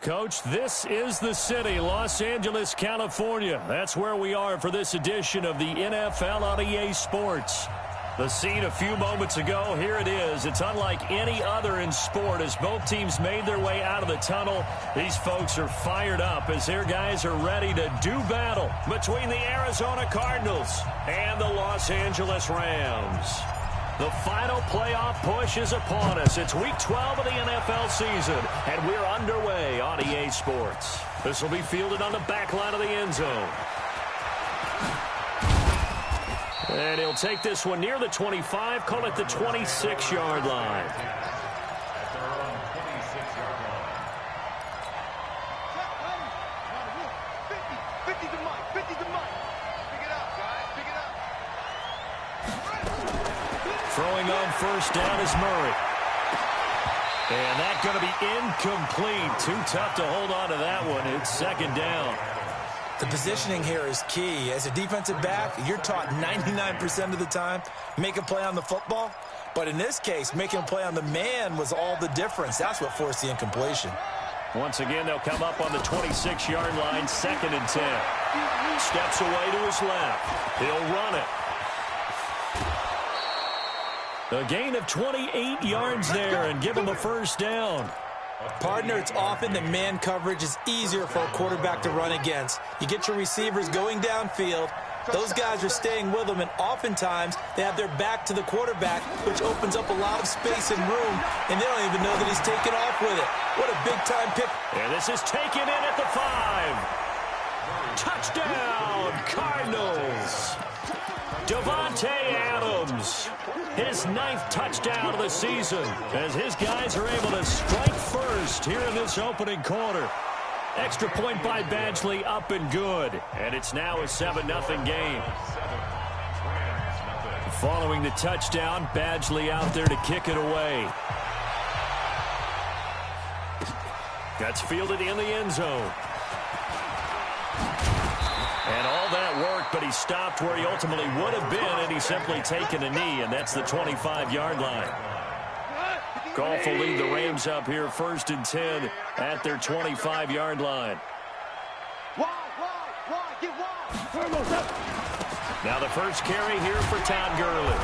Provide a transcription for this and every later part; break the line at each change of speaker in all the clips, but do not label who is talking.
Coach. This is the city, Los Angeles, California. That's where we are for this edition of the NFL on EA Sports. The scene a few moments ago, here it is. It's unlike any other in sport as both teams made their way out of the tunnel. These folks are fired up as their guys are ready to do battle between the Arizona Cardinals and the Los Angeles Rams. The final playoff push is upon us. It's Week 12 of the NFL season, and we're underway on EA Sports. This will be fielded on the back line of the end zone. And he'll take this one near the 25, call it the 26-yard line. Throwing on first down is Murray. And that's going to be incomplete. Too tough to hold on to that one. It's second down.
The positioning here is key. As a defensive back, you're taught 99% of the time, make a play on the football. But in this case, making a play on the man was all the difference. That's what forced the incompletion. Once again, they'll come up on the 26-yard line, 2nd and 10.
Steps away to his left. He'll run it. A gain of 28 yards there and give him a first down.
Partner, it's often that man coverage is easier for a quarterback to run against. You get your receivers going downfield. Those guys are staying with them, and oftentimes they have their back to the quarterback, which opens up a lot of space and room, and they don't even know that he's taken off with it. What a big-time pick.
And this is taken in at the 5. Touchdown, Cardinals. Davante Adams, his 9th touchdown of the season, as his guys are able to strike first here in this opening quarter. Extra point by Badgley, up and good. And it's now a 7-0 game. Following the touchdown, Badgley out there to kick it away. That's fielded in the end zone. And all that work, but he stopped where he ultimately would have been, and he's simply taken a knee, and that's the 25-yard line. Goff will lead the Rams up here 1st and 10 at their 25-yard line. Now the first carry here for Todd Gurley.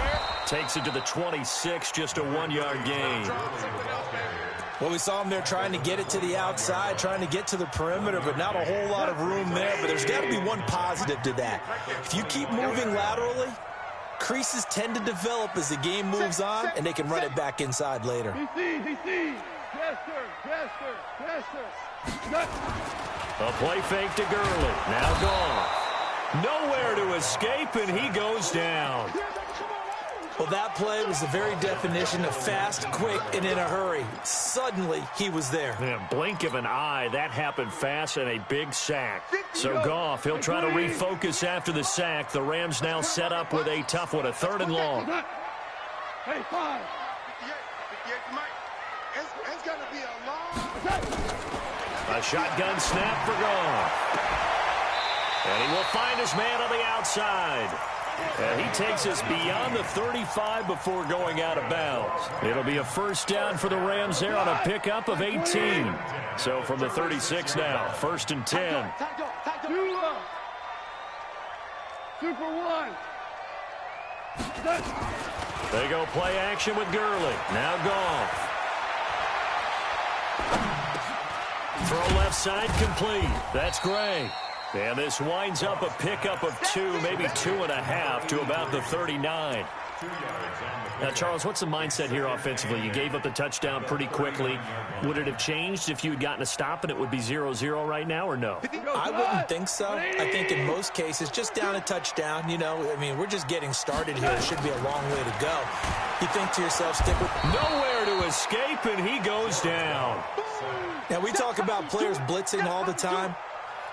Takes it to the 26, just a 1-yard gain.
Well, we saw him there trying to get it to the outside, trying to get to the perimeter, but not a whole lot of room there. But there's got to be one positive to that. If you keep moving laterally, creases tend to develop as the game moves on, and they can run it back inside later.
Yes, sir.
A play fake to Gurley. Now gone. Nowhere to escape, and he goes down.
Well, that play was the very definition of fast, quick, and in a hurry. Suddenly, he was there.
Yeah, blink of an eye, that happened fast and a big sack. So Goff, he'll try to refocus after the sack. The Rams now set up with a tough one, a 3rd and long.
Hey, 5. It's going to be a long...
A shotgun snap for Goff. And he will find his man on the outside. And he takes us beyond the 35 before going out of bounds. It'll be a first down for the Rams there on a pickup of 18. So from the 36 now, 1st and 10.
2 for 1.
They go play action with Gurley. Now Goff. Throw left side complete. That's Gray. And this winds up a pickup of 2, maybe 2.5 to about the 39. Now, Charles, what's the mindset here offensively? You gave up the touchdown pretty quickly. Would it have changed if you had gotten a stop and it would be 0-0 right now, or no?
I wouldn't think so. I think in most cases, just down a touchdown, you know, I mean, we're just getting started here. It should be a long way to go. You think to yourself, stick with...
Nowhere to escape, and he goes down.
Now, we talk about players blitzing all the time.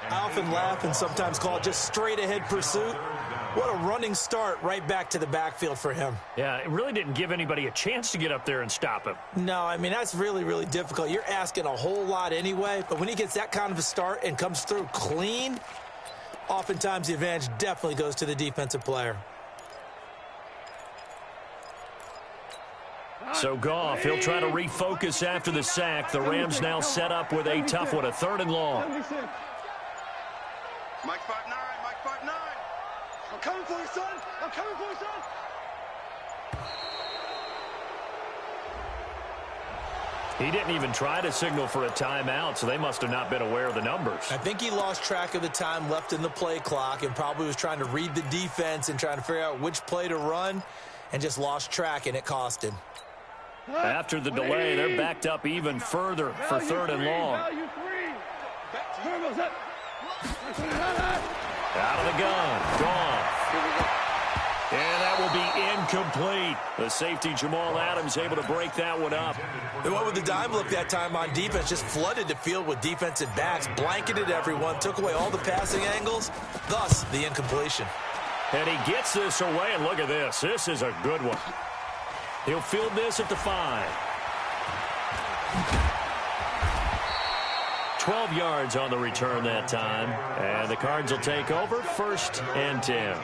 I often laugh and sometimes call it just straight-ahead pursuit. What a running start right back to the backfield for him.
Yeah, it really didn't give anybody a chance to get up there and stop him.
No, I mean, that's really, really difficult. You're asking a whole lot anyway, but when he gets that kind of a start and comes through clean, oftentimes the advantage definitely goes to the defensive player.
So Goff, he'll try to refocus after the sack. The Rams now set up with a tough one, a 3rd and long.
Mike 5'9", Mike 5'9". I'm coming for you, son. I'm coming for you, son.
He didn't even try to signal for a timeout, so they must have not been aware of the numbers.
I think he lost track of the time left in the play clock and probably was trying to read the defense and trying to figure out which play to run and just lost track, and it cost him.
After the delay, they're backed up even further for 3rd and long. Out of the gun. Gone. And that will be incomplete. The safety, Jamal Adams, able to break that one up.
And what with the dime look that time on defense, just flooded the field with defensive backs, blanketed everyone, took away all the passing angles, thus the incompletion.
And he gets this away, and look at this. This is a good one. He'll field this at the 5. 12 yards on the return that time. And the Cards will take over 1st and 10.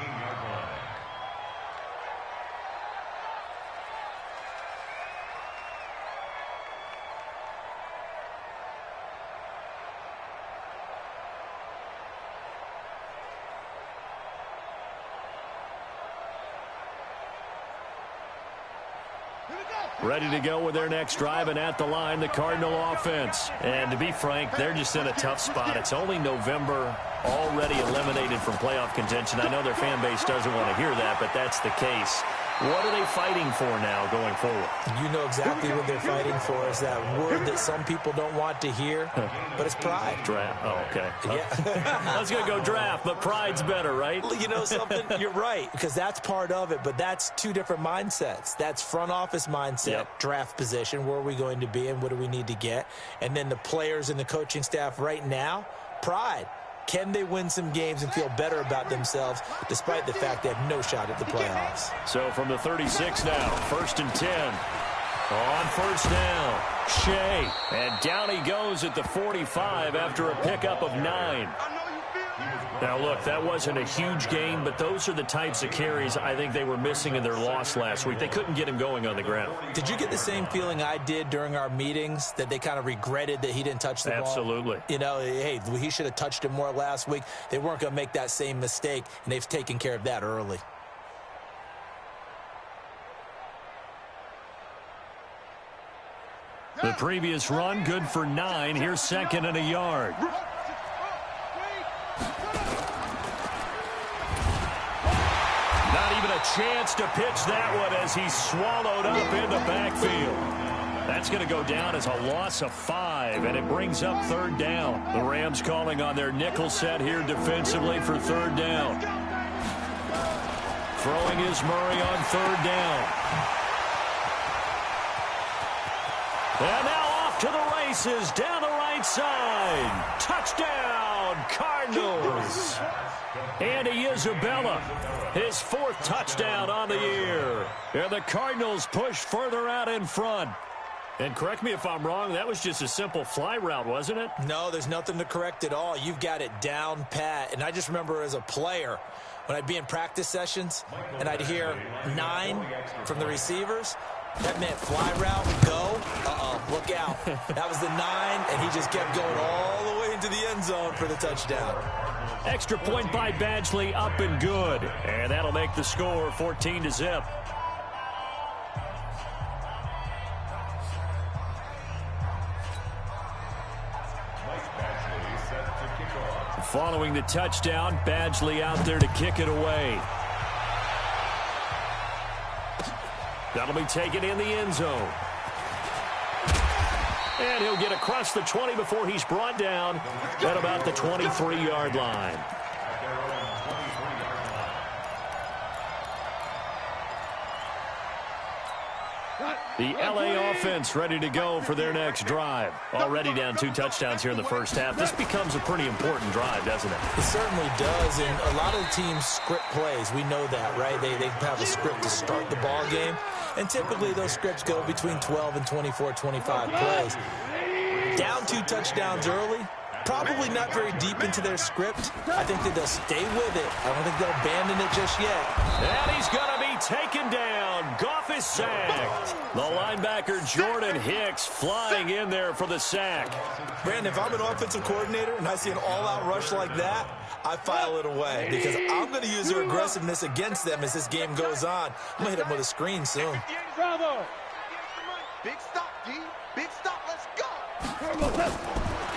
Ready to go with their next drive, and at the line, the Cardinal offense. And to be frank, they're just in a tough spot. It's only November, already eliminated from playoff contention. I know their fan base doesn't want to hear that, but that's the case. What are they fighting for now going forward?
You know exactly what they're fighting for. Is that word that some people don't want to hear, but it's pride.
Draft. Oh, okay.
Yeah.
I was going to go draft, but pride's better, right?
You know something? You're right, because that's part of it, but that's two different mindsets. That's front office mindset, draft position, where are we going to be and what do we need to get? And then the players and the coaching staff right now, pride. Can they win some games and feel better about themselves despite the fact they have no shot at the playoffs?
So from the 36 now, 1st and 10. On 1st down, Shea. And down he goes at the 45 after a pickup of 9. Now, look, that wasn't a huge gain, but those are the types of carries I think they were missing in their loss last week. They couldn't get him going on the ground.
Did you get the same feeling I did during our meetings, that they kind of regretted that he didn't touch the ball?
Absolutely.
You know, hey, he should have touched it more last week. They weren't going to make that same mistake, and they've taken care of that early.
The previous run, good for 9. Here's 2nd and a yard. Not even a chance to pitch that one as he's swallowed up in the backfield. That's going to go down as a loss of 5, and it brings up 3rd down. The Rams calling on their nickel set here defensively for 3rd down. Throwing is Murray on 3rd down. And now off to the races down the right side. Touchdown, Cardinals. Andy Isabella, his 4th touchdown on the year. And the Cardinals push further out in front. And correct me if I'm wrong, that was just a simple fly route, wasn't it?
No, there's nothing to correct at all. You've got it down pat. And I just remember as a player, when I'd be in practice sessions and I'd hear 9 from the receivers, that meant fly route, go, look out. That was the 9, and he just kept going all the way into the end zone for the touchdown.
Extra point by Badgley, up and good. And that'll make the score 14-0. Following the touchdown, Badgley out there to kick it away. That'll be taken in the end zone. And he'll get across the 20 before he's brought down at about the 23-yard line. The LA offense ready to go for their next drive. Already down 2 touchdowns here in the first half. This becomes a pretty important drive, doesn't it?
It certainly does, and a lot of the teams script plays. We know that, right? They have a script to start the ball game, and typically those scripts go between 12 and 24, 25 plays. Down 2 touchdowns early, probably not very deep into their script. I think that they'll stay with it. I don't think they'll abandon it just yet.
And he's going to be taken down. down. Goff is sacked. The linebacker Jordan Hicks flying in there for the sack.
Brandon, if I'm an offensive coordinator and I see an all-out rush like that, I file it away because I'm going to use their aggressiveness against them as this game goes on. I'm going to hit them with a screen soon.
Bravo. Big stop, D. Big stop. Let's go.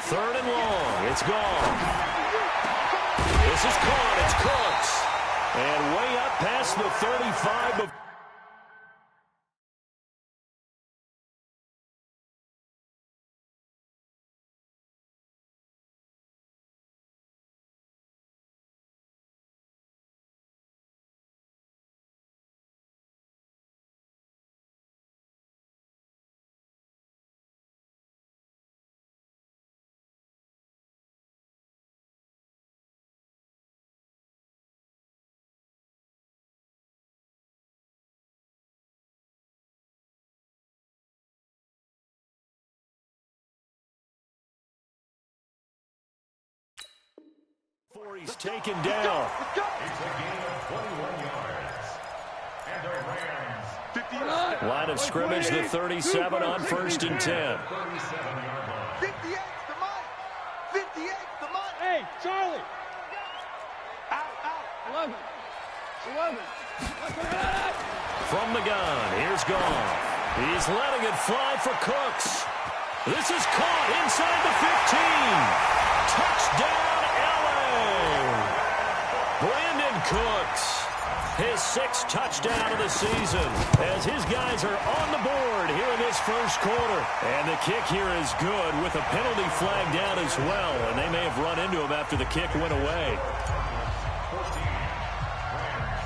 3rd and long. It's gone. This is caught. It's Cooks. And way up past the 35. He's taken down.
It's a gain of 21 yards. And the Rams.
50
Line of scrimmage, the 37 on 1st and 10.
37-yard line.
58's the money. 58's the money.
Hey, Charlie.
Out.
11. 11.
From the gun, here's Goff. He's letting it fly for Cooks. This is caught inside the 15. Touchdown, LA. Brandon Cooks, his 6th touchdown of the season, as his guys are on the board here in this first quarter. And the kick here is good with a penalty flag down as well, and they may have run into him after the kick went away.
14, Rams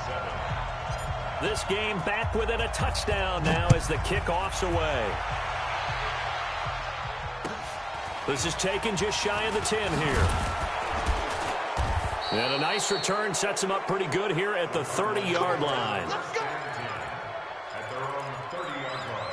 7.
This game back within a touchdown now as the kickoff's away. This is taken just shy of the 10 here. And a nice return sets him up pretty good here at the 30-yard line.
Let's go.
At their own 30-yard line.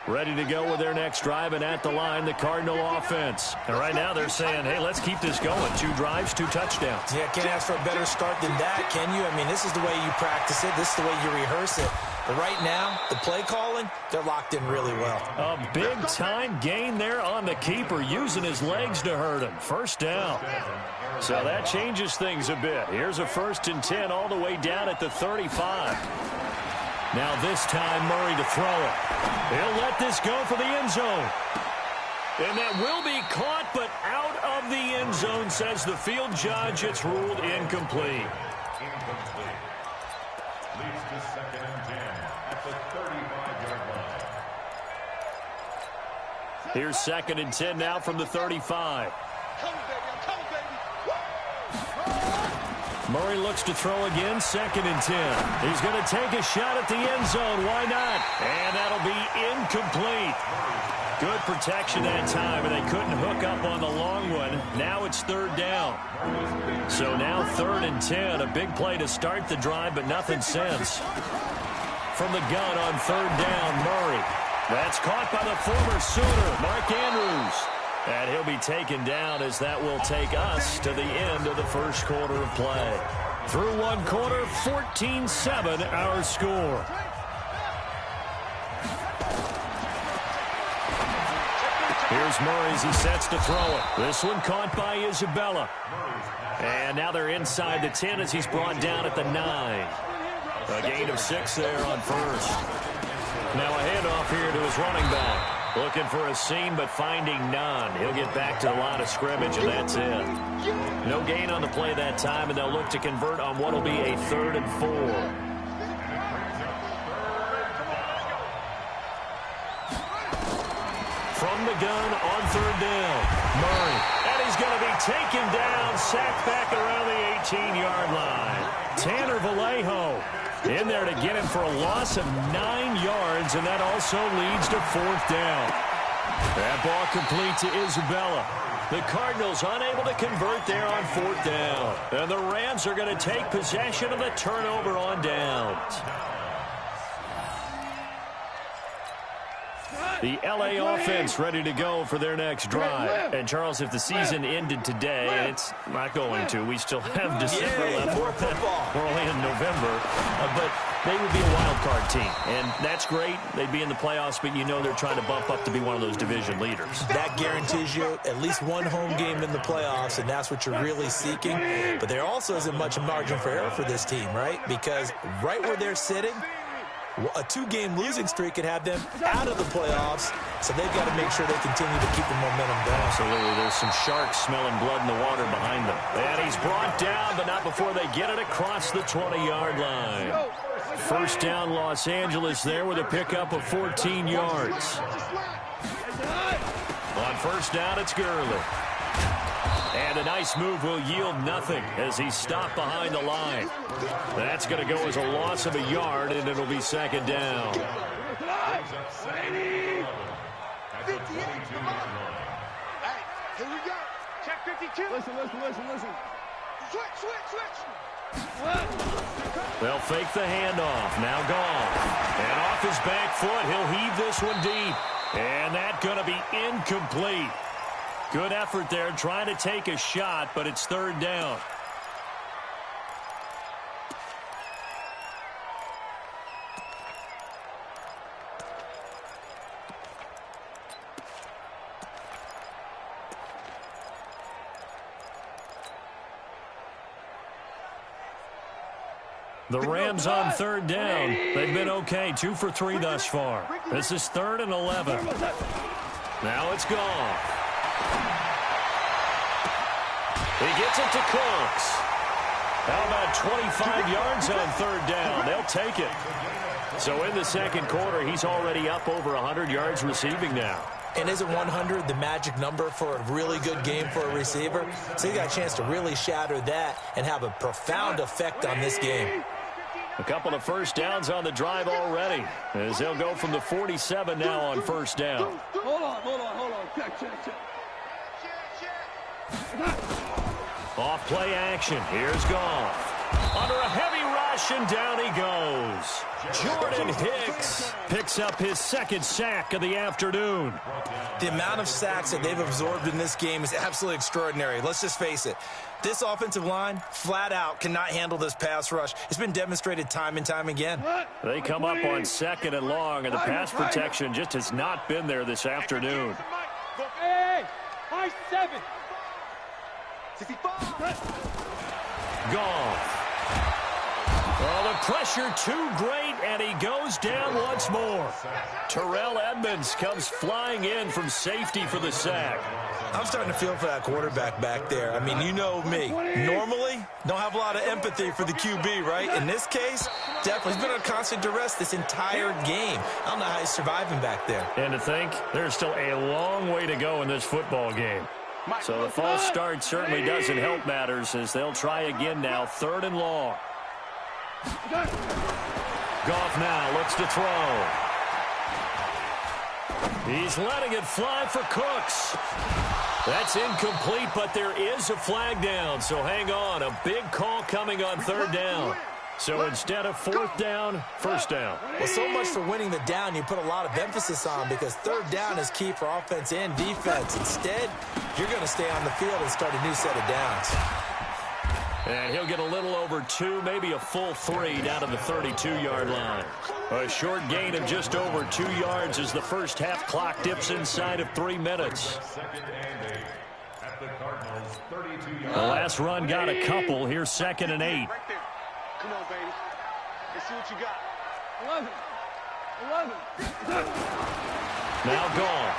Ready to go with their next drive, and at the line, the Cardinal offense. And right now they're saying, hey, let's keep this going. 2 drives, 2 touchdowns.
Yeah, can't ask for a better start than that, can you? I mean, this is the way you practice it. This is the way you rehearse it. But right now, the play calling, they're locked in really well.
A big-time gain there on the keeper, using his legs to hurt him. First down. So that changes things a bit. Here's a 1st and 10 all the way down at the 35. Now this time, Murray to throw it. He'll let this go for the end zone. And that will be caught, but out of the end zone, says the field judge. It's ruled incomplete.
Incomplete. Leads to 2nd and 10 at the 35-yard line.
Here's 2nd and 10 now from the 35.
Come, baby. I'm coming, baby.
Murray looks to throw again, 2nd and 10. He's going to take a shot at the end zone. Why not? And that'll be incomplete. Good protection that time, and they couldn't hook up on the long one. Now it's 3rd down. So now 3rd and 10. A big play to start the drive, but nothing since. From the gun on 3rd down, Murray. That's caught by the former Sooner, Mark Andrews. And he'll be taken down as that will take us to the end of the first quarter of play. Through 1 quarter, 14-7 our score. Here's Murray as he sets to throw it. This one caught by Isabella. And now they're inside the 10 as he's brought down at the 9. A gain of 6 there on 1st. Now a handoff here to his running back. Looking for a seam, but finding none. He'll get back to the line of scrimmage, and that's it. No gain on the play that time, and they'll look to convert on what will be a 3rd and 4. From the gun on 3rd down, Murray. And he's going to be taken down, sacked back around the 18-yard line. Tanner Vallejo in there to get him for a loss of 9 yards, and that also leads to 4th down. That ball complete to Isabella. The Cardinals unable to convert there on 4th down. And the Rams are going to take possession of the turnover on downs. The LA offense ready to go for their next drive. And, Charles, if the season ended today, and it's not going to, we still have December left.
More football.
We're only in November. But they would be a wild card team. And that's great. They'd be in the playoffs, but you know they're trying to bump up to be one of those division leaders.
That guarantees you at least one home game in the playoffs, and that's what you're really seeking. But there also isn't much margin for error for this team, right? Because right where they're sitting, a 2-game losing streak could have them out of the playoffs, so they've got to make sure they continue to keep the momentum going.
Absolutely. There's some sharks smelling blood in the water behind them. And he's brought down, but not before they get it across the 20-yard line. First down, Los Angeles there with a pickup of 14 yards. On first down, it's Gurley. And a nice move will yield nothing as he's stopped behind the line. That's going to go as a loss of a yard, and it'll be second down.
Hey, here we go. Check 52.
Listen.
Switch.
They'll fake the handoff. Now Goff. And off his back foot, he'll heave this one deep. And that's going to be incomplete. Good effort there, trying to take a shot, but it's third down. The Rams on third down. They've been okay, 2 for 3 thus far. This is 3rd and 11. Now it's Goff. He gets it to Cooks. How about 25 yards on third down? They'll take it. So in the second quarter, he's already up over 100 yards receiving now.
And isn't 100 the magic number for a really good game for a receiver? So he got a chance to really shatter that and have a profound effect on this game.
A couple of first downs on the drive already, as they'll go from the 47 now on first down.
Hold on. Check.
Off play action. Here's Goff. Under a heavy rush, and down he goes. Jordan Hicks picks up his second sack of the afternoon.
The amount of sacks that they've absorbed in this game is absolutely extraordinary. Let's just face it. This offensive line, flat out, cannot handle this pass rush. It's been demonstrated time and time again.
They come up on 2nd and long, and the pass protection just has not been there this afternoon.
Hey, high 7.
65.
Goff. Oh, the pressure too great, and he goes down once more. Terrell Edmonds comes flying in from safety for the sack.
I'm starting to feel for that quarterback back there. I mean, you know me. Normally, don't have a lot of empathy for the QB, right? In this case, definitely. He's been on constant duress this entire game. I don't know how he's surviving back there.
And to think, there's still a long way to go in this football game. So the false start certainly doesn't help matters as they'll try again now, 3rd and long. Goff now looks to throw. He's letting it fly for Cooks. That's incomplete, but there is a flag down, so hang on. A big call coming on 3rd down. So instead of 4th down, 1st down.
Well, so much for winning the down you put a lot of emphasis on because 3rd down is key for offense and defense. Instead, you're going to stay on the field and start a new set of downs.
And he'll get a little over 2, maybe a full 3 down to the 32-yard line. A short gain of just over 2 yards as the first half clock dips inside of 3 minutes. The last run got a couple. Here's 2nd and 8.
Come on, baby. Let's see what you got.
11.
Now Goff.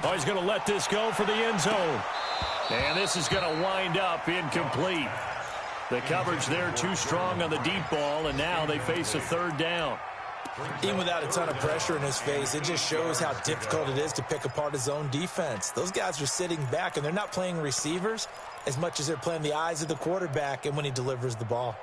Oh, he's going to let this go for the end zone. And this is going to wind up incomplete. The coverage there too strong on the deep ball, and now they face a 3rd down.
Even without a ton of pressure in his face, it just shows how difficult it is to pick apart his own defense. Those guys are sitting back, and they're not playing receivers as much as they're playing the eyes of the quarterback and when he delivers the ball.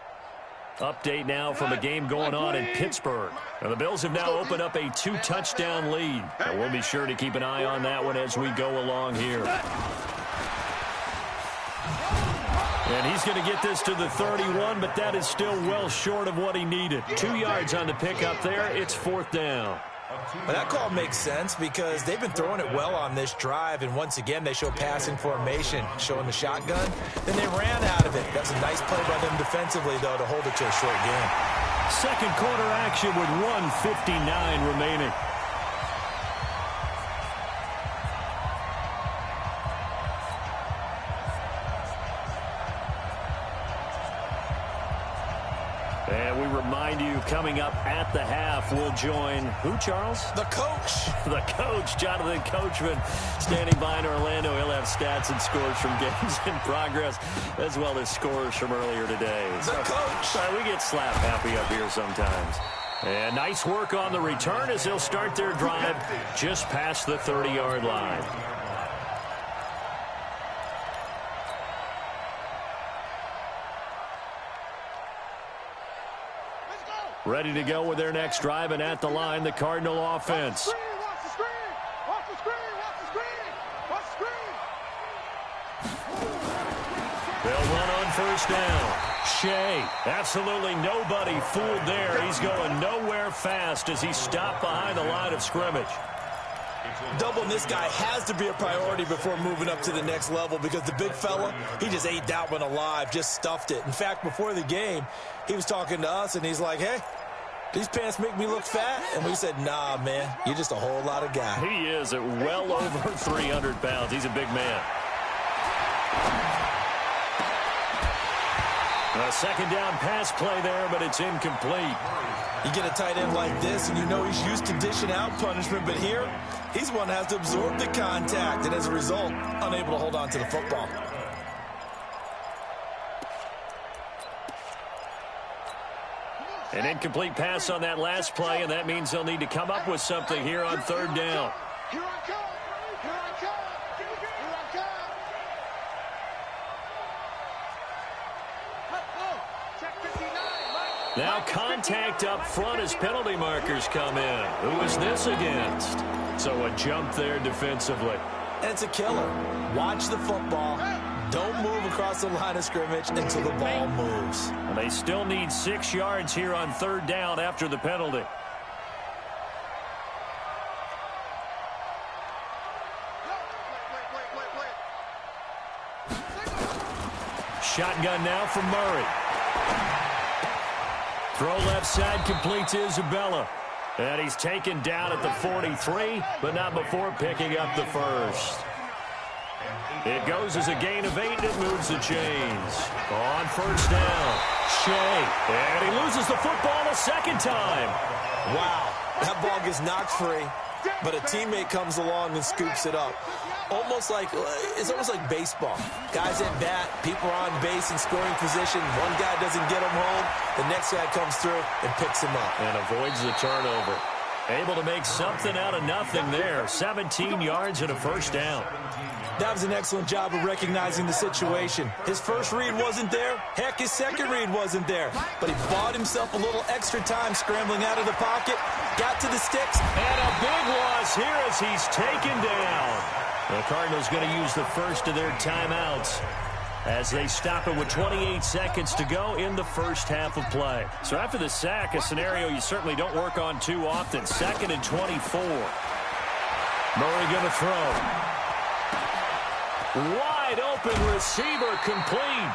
Update now from a game going on in Pittsburgh. Now, the Bills have now opened up a 2-touchdown lead. And we'll be sure to keep an eye on that one as we go along here. And he's going to get this to the 31, but that is still well short of what he needed. 2 yards on the pickup there. It's 4th down.
But that call makes sense because they've been throwing it well on this drive, and once again they show passing formation, showing the shotgun. Then they ran out of it. That's a nice play by them defensively, though, to hold it to a short game.
Second quarter action with 1:59 remaining. And we remind you, coming up at the half, we'll join who, Charles?
The coach.
The coach, Jonathan Coachman, standing by in Orlando. He'll have stats and scores from games in progress, as well as scores from earlier today.
The coach.
Sorry, we get slap happy up here sometimes. And nice work on the return as they'll start their drive just past the 30-yard line. Ready to go with their next drive, and at the line, the Cardinal offense.
Watch the screen! Watch the screen! Watch the screen! Watch the screen!
They'll run on first down. Shea, absolutely nobody fooled there. He's going nowhere fast as he's stopped behind the line of scrimmage.
Doubling this guy has to be a priority before moving up to the next level because the big fella, he just ate that one alive, just stuffed it. In fact, before the game, he was talking to us, and he's like, hey, these pants make me look fat? And we said, nah, man, you're just a whole lot of guy.
He is at well over 300 pounds. He's a big man. A second down pass play there, but it's incomplete.
You get a tight end like this, and you know he's used to dishing out punishment, but here, he's one that has to absorb the contact, and as a result, unable to hold on to the football.
An incomplete pass on that last play, and that means they'll need to come up with something here on third down.
Here I come! Here I come! Here I come! Check 59, Mike.
Now contact up front as penalty markers come in. Who is this against? So a jump there defensively.
And it's a killer. Watch the football. Don't move across the line of scrimmage until the ball moves.
And they still need 6 yards here on third down after the penalty. Shotgun now from Murray. Throw left side, complete to Isabella. And he's taken down at the 43, but not before picking up the first. It goes as a gain of 8, and it moves the chains. On first down, Shea. And he loses the football a second time.
Wow, that ball gets knocked free, but a teammate comes along and scoops it up. It's almost like baseball. Guys at bat, people are on base in scoring position. One guy doesn't get him home. The next guy comes through and picks him up.
And avoids the turnover. Able to make something out of nothing there. 17 yards and a first down.
That was an excellent job of recognizing the situation. His first read wasn't there. Heck, his second read wasn't there. But he bought himself a little extra time scrambling out of the pocket, got to the sticks.
And a big loss here as he's taken down. The Cardinals going to use the first of their timeouts as they stop it with 28 seconds to go in the first half of play. So after the sack, a scenario you certainly don't work on too often. 2nd and 24. Murray going to throw. Wide open receiver complete.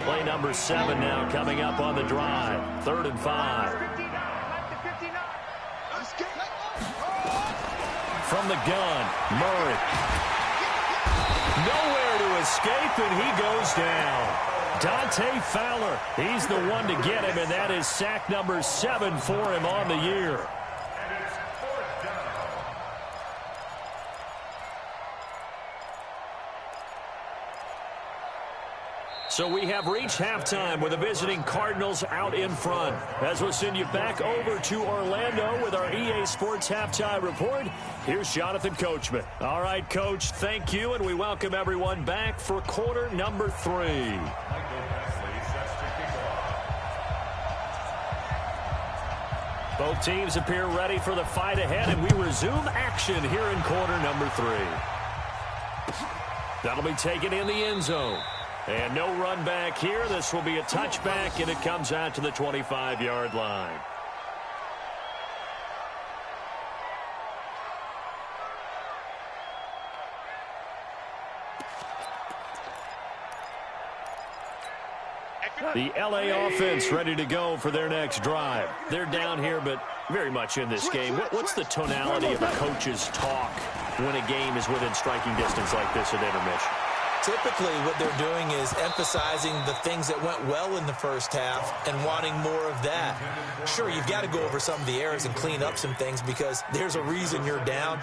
Play number 7 now coming up on the drive. 3rd and 5. From the gun, Murray. Nowhere to escape, and he goes down. Dante Fowler, he's the one to get him, and that is sack number 7 for him on the year. So we have reached halftime with the visiting Cardinals out in front. As we'll send you back over to Orlando with our EA Sports Halftime Report, here's Jonathan Coachman. All right, Coach, thank you, and we welcome everyone back for quarter number 3. Both teams appear ready for the fight ahead, and we resume action here in quarter number 3. That'll be taken in the end zone. And no run back here. This will be a touchback, and it comes out to the 25-yard line. The LA offense ready to go for their next drive. They're down here, but very much in this game. What's the tonality of a coach's talk when a game is within striking distance like this at intermission?
Typically, what they're doing is emphasizing the things that went well in the first half and wanting more of that. Sure, you've got to go over some of the errors and clean up some things because there's a reason you're down.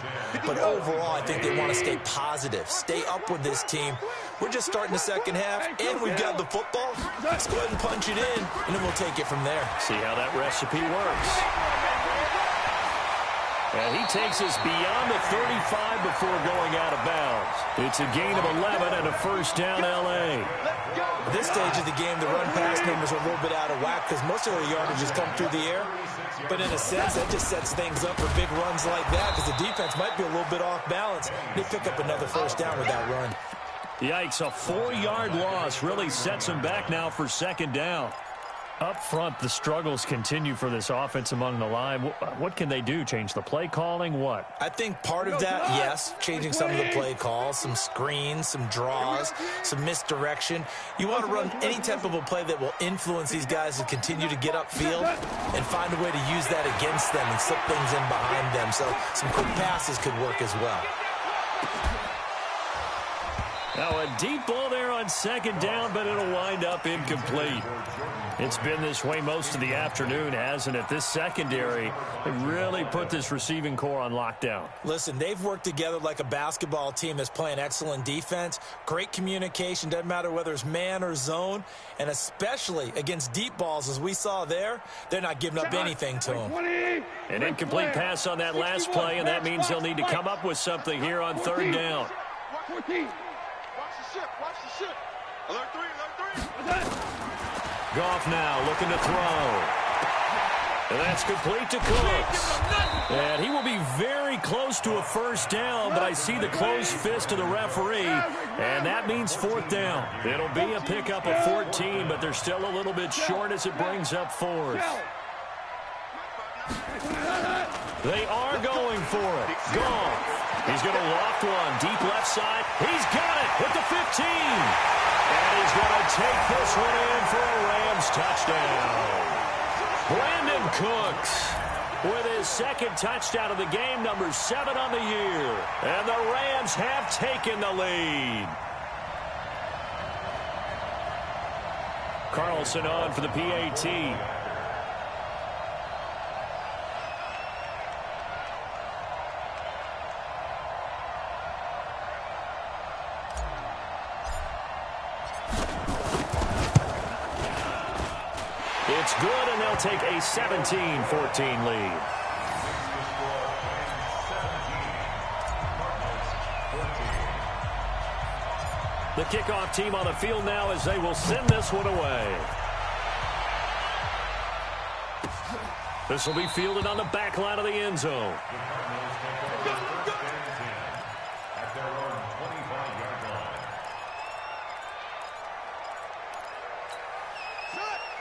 But overall, I think they want to stay positive, stay up with this team. We're just starting the second half, and we've got the football. Let's go ahead and punch it in, and then we'll take it from there.
See how that recipe works. And he takes us beyond the 35 before going out of bounds. It's a gain of 11 and a first down, L.A.
At this stage of the game, the run-pass numbers are a little bit out of whack because most of their yardage has come through the air. But in a sense, that just sets things up for big runs like that because the defense might be a little bit off balance. They pick up another first down with that run.
Yikes, a 4-yard loss really sets them back now for second down. Up front, the struggles continue for this offense among the line. What can they do? Change the play calling? What?
I think part of that, yes, changing some of the play calls, some screens, some draws, some misdirection. You want to run any type of a play that will influence these guys to continue to get upfield and find a way to use that against them and slip things in behind them. So some quick passes could work as well.
Now a deep ball there on second down, but it'll wind up incomplete. It's been this way most of the afternoon, hasn't it? This secondary really put this receiving core on lockdown.
Listen, they've worked together like a basketball team that's playing excellent defense. Great communication, doesn't matter whether it's man or zone. And especially against deep balls, as we saw there, they're not giving up anything to them.
An incomplete pass on that last play, and that means they'll need to come up with something here on third down.
Watch the ship. Watch the ship. Alert 3.
Goff now looking to throw. And that's complete to Cooks. And he will be very close to a first down, but I see the closed fist of the referee, and that means fourth down. It'll be a pickup of 14, but they're still a little bit short as it brings up fourth. They are going for it. Goff. He's going to loft one. Deep left side. He's got it at the 15. And he's going to take this one in for a Rams touchdown. Brandon Cooks with his second touchdown of the game, number 7 on the year. And the Rams have taken the lead. Carlson on for the PAT. It's good, and they'll take a 17-14 lead. The kickoff team on the field now as they will send this one away. This will be fielded on the back line of the end zone.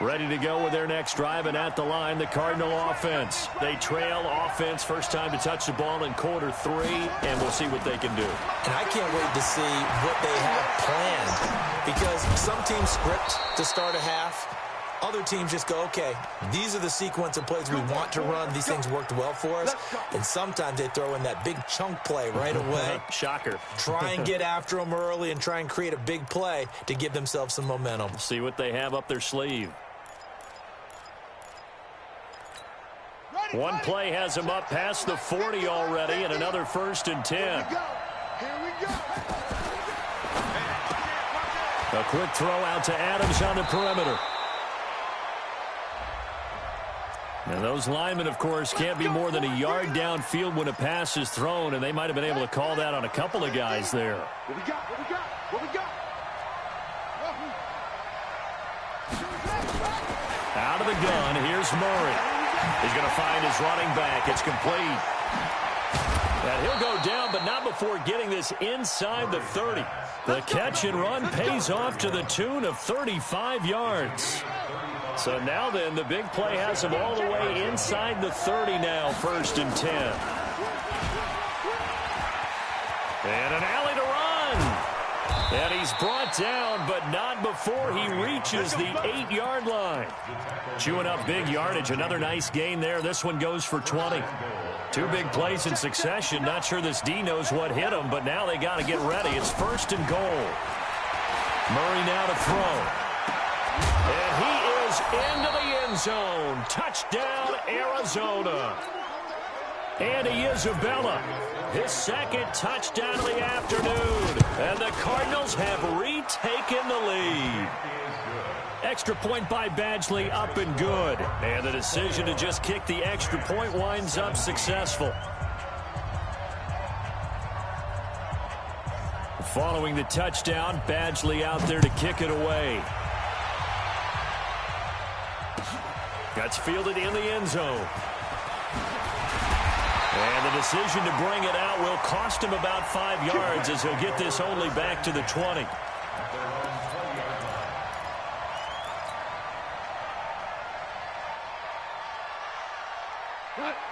Ready to go with their next drive, and at the line, the Cardinal offense. They trail offense, first time to touch the ball in quarter 3, and we'll see what they can do.
And I can't wait to see what they have planned, because some teams script to start a half. Other teams just go, okay, these are the sequence of plays we want to run. These things worked well for us. And sometimes they throw in that big chunk play right away.
Shocker.
Try and get after them early and try and create a big play to give themselves some momentum.
See what they have up their sleeve. One play has him up past the 40 already, and another 1st and 10.
Here we go.
A quick throw out to Adams on the perimeter. And those linemen, of course, can't be more than a yard downfield when a pass is thrown, and they might have been able to call that on a couple of guys there.
What we got?
Out of the gun, here's Murray. He's going to find his running back. It's complete. And he'll go down, but not before getting this inside the 30. The catch and run pays off to the tune of 35 yards. So now then, the big play has him all the way inside the 30 now, 1st and 10. And an alley to run. And he's brought down, but not before he reaches the 8-yard line. Chewing up big yardage. Another nice gain there. This one goes for 20. 2 big plays in succession. Not sure this D knows what hit him, but now they got to get ready. It's 1st and goal. Murray now to throw. And he is into the end zone. Touchdown, Arizona. Andy Isabella, his 2nd touchdown of the afternoon. And the Cardinals have retaken the lead. Extra point by Badgley, up and good. And the decision to just kick the extra point winds up successful. Following the touchdown, Badgley out there to kick it away. That's fielded in the end zone. And the decision to bring it out will cost him about 5 yards as he'll get this only back to the 20.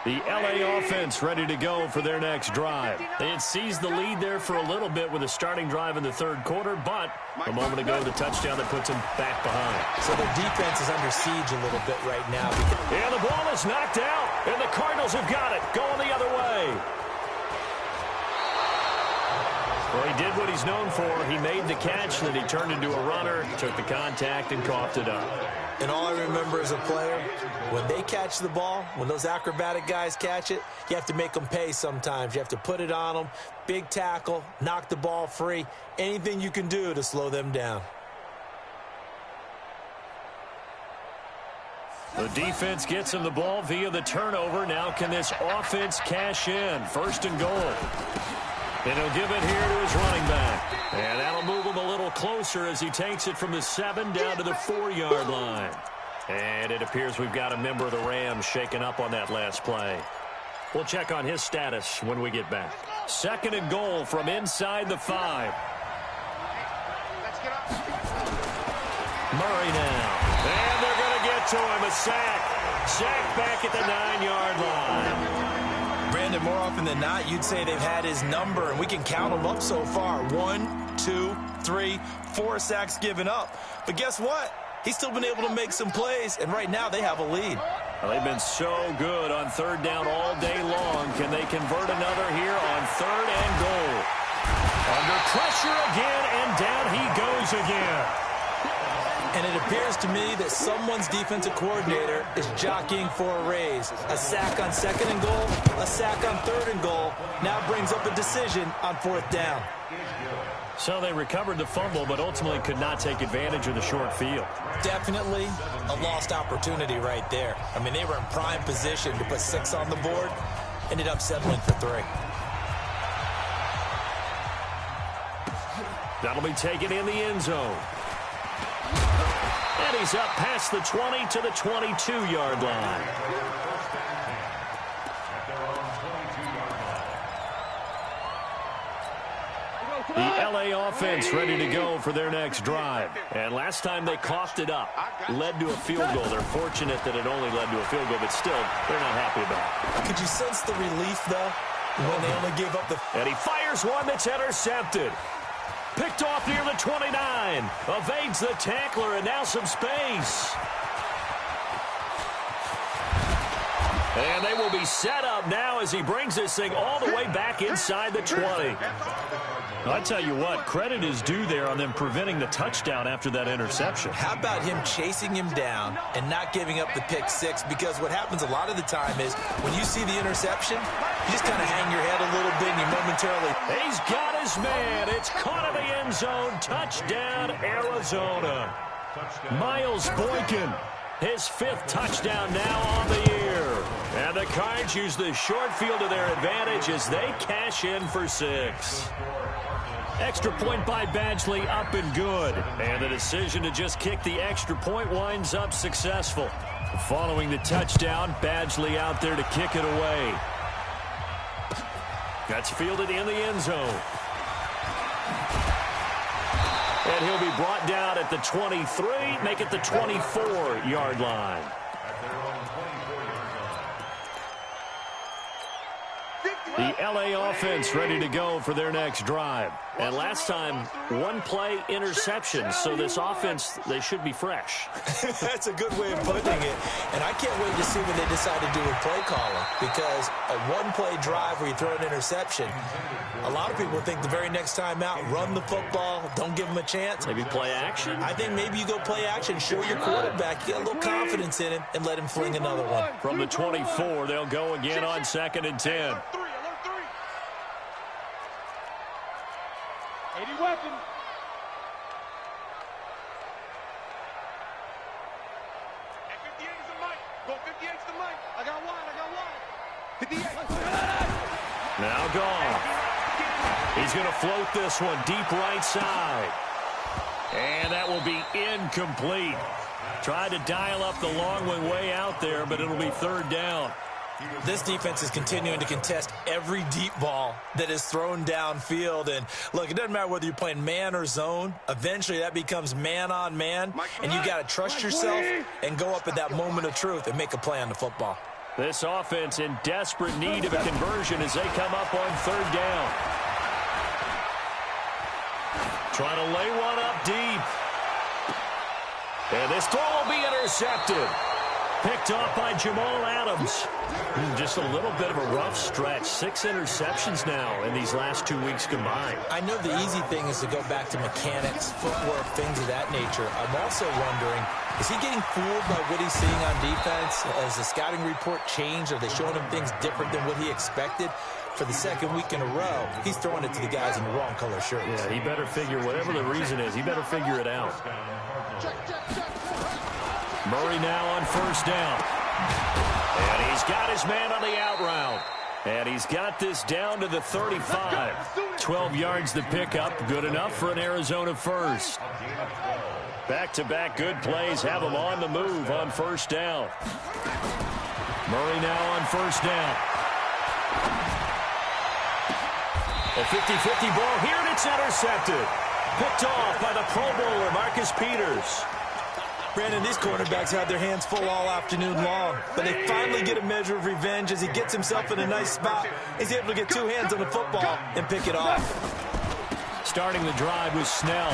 The LA offense ready to go for their next drive. They had seized the lead there for a little bit with a starting drive in the 3rd quarter, but a moment ago, the touchdown that puts them back behind.
So their defense is under siege a little bit right now.
And the ball is knocked out, and the Cardinals have got it, going the other way. Well, he did what he's known for. He made the catch, then he turned into a runner, took the contact, and coughed it up.
And all I remember as a player, when they catch the ball, when those acrobatic guys catch it, you have to make them pay sometimes. You have to put it on them, big tackle, knock the ball free, anything you can do to slow them down.
The defense gets him the ball via the turnover. Now can this offense cash in? 1st and goal. And he'll give it here to his running back. And that'll move him a little closer as he takes it from the 7 down to the 4-yard line. And it appears we've got a member of the Rams shaken up on that last play. We'll check on his status when we get back. 2nd and goal from inside the 5. Murray now. And they're going to get to him. A sack. Sack back at the 9-yard line.
Brandon, more often than not, you'd say they've had his number, and we can count them up so far. 1, 2, 3, 4 sacks given up. But guess what? He's still been able to make some plays, and right now they have a lead.
Well, they've been so good on 3rd down all day long. Can they convert another here on 3rd and goal? Under pressure again, and down he goes again.
And it appears to me that someone's defensive coordinator is jockeying for a raise. A sack on 2nd and goal, a sack on 3rd and goal, now brings up a decision on 4th down.
So they recovered the fumble, but ultimately could not take advantage of the short field.
Definitely a lost opportunity right there. I mean, they were in prime position to put 6 on the board, ended up settling for 3.
That'll be taken in the end zone. And he's up past the 20 to the 22-yard line. The LA offense ready to go for their next drive. And last time they coughed it up, led to a field goal. They're fortunate that it only led to a field goal, but still, they're not happy about it.
Could you sense the relief, though, when they only gave up the...
And he fires one that's intercepted. Picked off near the 29. Evades the tackler, and now some space. And they will be set up now as he brings this thing all the way back inside the 20. I tell you what, credit is due there on them preventing the touchdown after that interception.
How about him chasing him down and not giving up the pick 6? Because what happens a lot of the time is when you see the interception, you just kind of hang your head a little bit and you momentarily...
He's got his man. It's caught in the end zone. Touchdown, Arizona. Miles Boykin, his 5th touchdown now on the year. And the Cards use the short field to their advantage as they cash in for 6. Extra point by Badgley, up and good. And the decision to just kick the extra point winds up successful. Following the touchdown, Badgley out there to kick it away. That's fielded in the end zone. And he'll be brought down at the 23, make it the 24-yard line. The LA offense ready to go for their next drive. And last time, one-play interception. So this offense, they should be fresh.
That's a good way of putting it. And I can't wait to see what they decide to do with play calling. Because a one-play drive where you throw an interception, a lot of people think the very next time out, run the football, don't give them a chance.
Maybe play action?
I think maybe you go play action, show your quarterback, get a little confidence in him, and let him fling another one.
From the 24, they'll go again on 2nd and 10.
80 weapons.
At 58 is the mic. Go 58 is the mic. I got wide. 58.
Now gone. He's going to float this one deep right side. And that will be incomplete. Tried to dial up the long one way out there, but it'll be 3rd down.
This defense is continuing to contest every deep ball that is thrown downfield. And, look, it doesn't matter whether you're playing man or zone. Eventually, that becomes man-on-man. And you got to trust yourself and go up at that moment of truth and make a play on the football.
This offense in desperate need of a conversion as they come up on 3rd down. Trying to lay one up deep. And this throw will be intercepted. Picked off by Jamal Adams. Just a little bit of a rough stretch. 6 interceptions now in these last 2 weeks combined.
I know the easy thing is to go back to mechanics, footwork, things of that nature. I'm also wondering, is he getting fooled by what he's seeing on defense? Has the scouting report changed? Are they showing him things different than what he expected? For the 2nd week in a row, he's throwing it to the guys in the wrong color shirts.
Yeah, he better figure, whatever the reason is, he better figure it out. Murray now on 1st down. And he's got his man on the out route. And he's got this down to the 35. 12 yards to pick up. Good enough for an Arizona first. Back-to-back good plays have him on the move on 1st down. Murray now on 1st down. A 50-50 ball here, and it's intercepted. Picked off by the Pro Bowler, Marcus Peters.
Brandon, these cornerbacks had their hands full all afternoon long, but they finally get a measure of revenge as he gets himself in a nice spot. He's able to get 2 hands on the football and pick it off.
Starting the drive was Snell.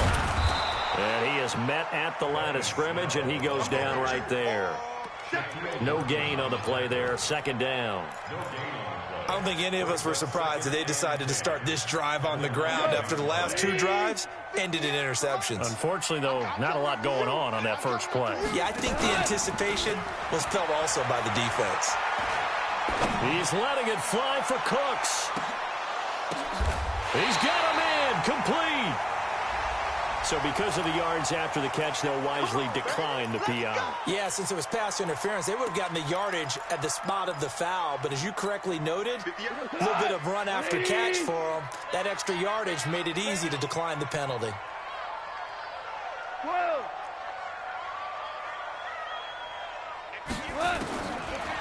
And he is met at the line of scrimmage, and he goes down right there. No gain on the play there, 2nd down.
I don't think any of us were surprised that they decided to start this drive on the ground after the last 2 drives ended in interceptions.
Unfortunately, though, not a lot going on that first play.
Yeah, I think the anticipation was felt also by the defense.
He's letting it fly for Cooks. He's got him in, complete. So because of the yards after the catch, they'll wisely decline the PI.
Yeah, since it was pass interference, they would have gotten the yardage at the spot of the foul. But as you correctly noted, a little bit of run after catch for them. That extra yardage made it easy to decline the penalty.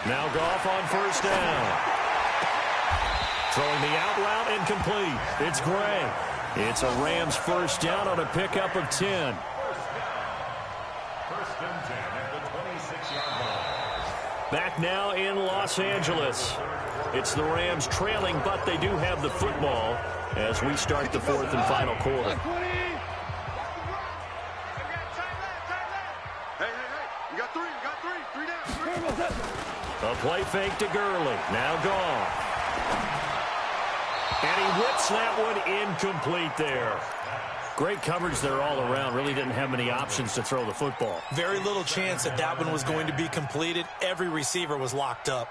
Now Goff on 1st down. Throwing the out route incomplete. It's Gray. It's a Rams 1st down on a pickup of 10.
1st and 10 at the 26-yard line.
Back now in Los Angeles. It's the Rams trailing, but they do have the football as we start the 4th and final quarter.
Hey, you got 3, three down.
A play fake to Gurley. Now gone. And he whips that one incomplete there. Great coverage there all around. Really didn't have many options to throw the football.
Very little chance that that one was going to be completed. Every receiver was locked up.